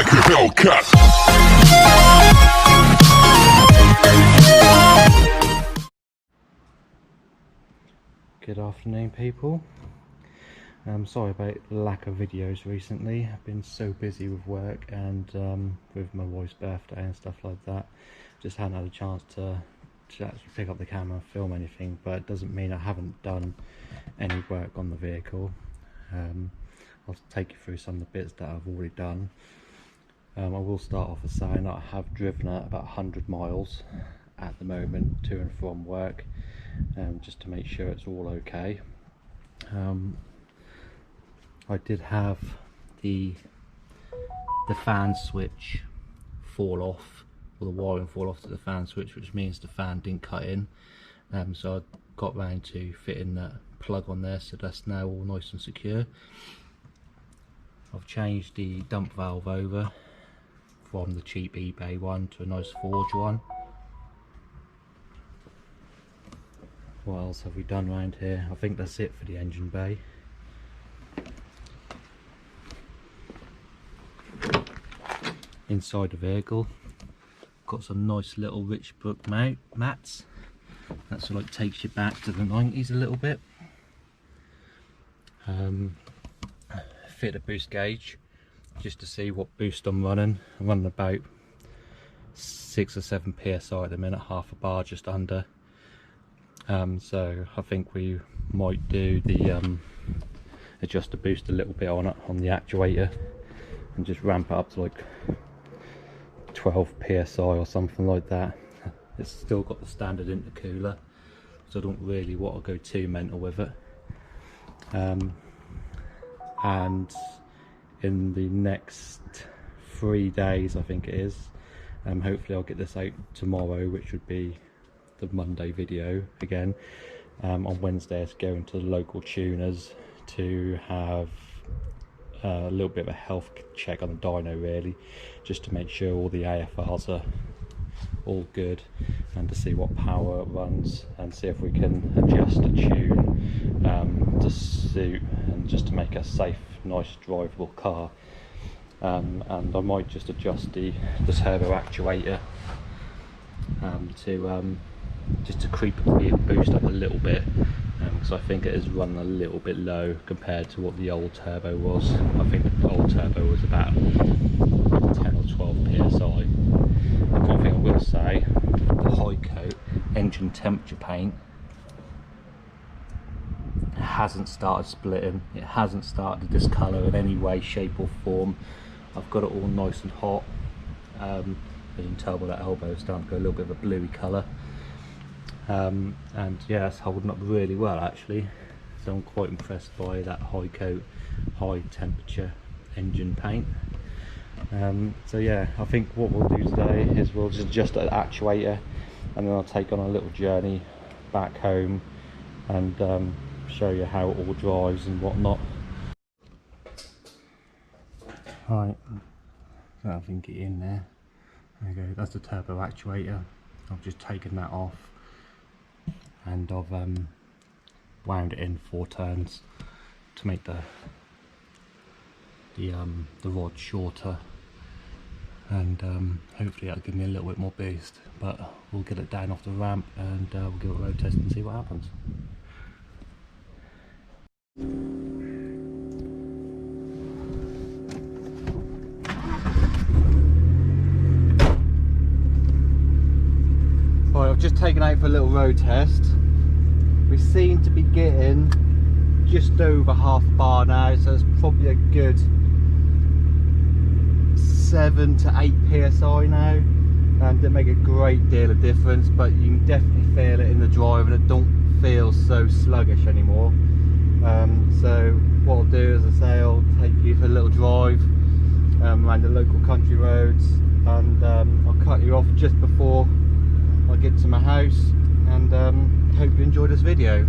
like a Hellcat. Good afternoon, people. Sorry about the lack of videos recently. I've been so busy with work and with my wife's birthday and stuff like that. Just hadn't had a chance to actually pick up the camera and film anything, but it doesn't mean I haven't done any work on the vehicle. I'll take you through some of the bits that I've already done. I will start off with saying that I have driven at about 100 miles at the moment to and from work, just to make sure it's all okay. I did have the fan switch fall off, or the wiring fall off to the fan switch, which means the fan didn't cut in. So I got round to fitting that plug on there, so that's now all nice and secure. I've changed the dump valve over from the cheap eBay one to a nice forged one. What else have we done around here? I think that's it for the engine bay. Inside the vehicle, got some nice little Richbrook mats. That sort of like takes you back to the 90s a little bit. Fit a boost gauge just to see what boost I'm running. I'm running about 6 or 7 psi at the minute, half a bar just under. So I think we might do the adjust the boost a little bit on it on the actuator and just ramp it up to like 12 psi or something like that. It's still got the standard intercooler, so I don't really want to go too mental with it. And in the next 3 days, I think it is, hopefully I'll get this out tomorrow, which would be the Monday video again. On Wednesday, it's going to the local tuners to have a little bit of a health check on the dyno, really, just to make sure all the AFRs are all good, and to see what power it runs and see if we can adjust a tune to suit, and just to make a safe, nice drivable car. And I might just adjust the turbo actuator to just to creep the boost up a little bit, because I think it is running a little bit low compared to what the old turbo was. I think the old turbo was about 10 or 12 psi. One thing I will say, the high coat engine temperature paint hasn't started splitting, it hasn't started to discolour in any way, shape or form. I've got it all nice and hot. As you can tell by that elbow, it's starting to go a little bit of a bluey colour. And yeah, it's holding up really well actually, so I'm quite impressed by that high coat, high temperature engine paint. So yeah, I think what we'll do today is we'll just adjust the actuator, and then I'll take on a little journey back home and show you how it all drives and whatnot. Right, so I think it in there. There you go, that's the turbo actuator. I've just taken that off, and I've wound it in 4 turns to make the rod shorter, and hopefully that'll give me a little bit more boost. But we'll get it down off the ramp and we'll give it a road test and see what happens. Right, I've just taken out for a little road test. We seem to be getting just over half a bar now, so it's probably a good 7 to 8 psi now, and didn't make a great deal of difference, but you can definitely feel it in the drive, and it don't feel so sluggish anymore. So what I'll do, as I say, I'll take you for a little drive around the local country roads, and I'll cut you off just before I get to my hope, and hope you enjoy this video.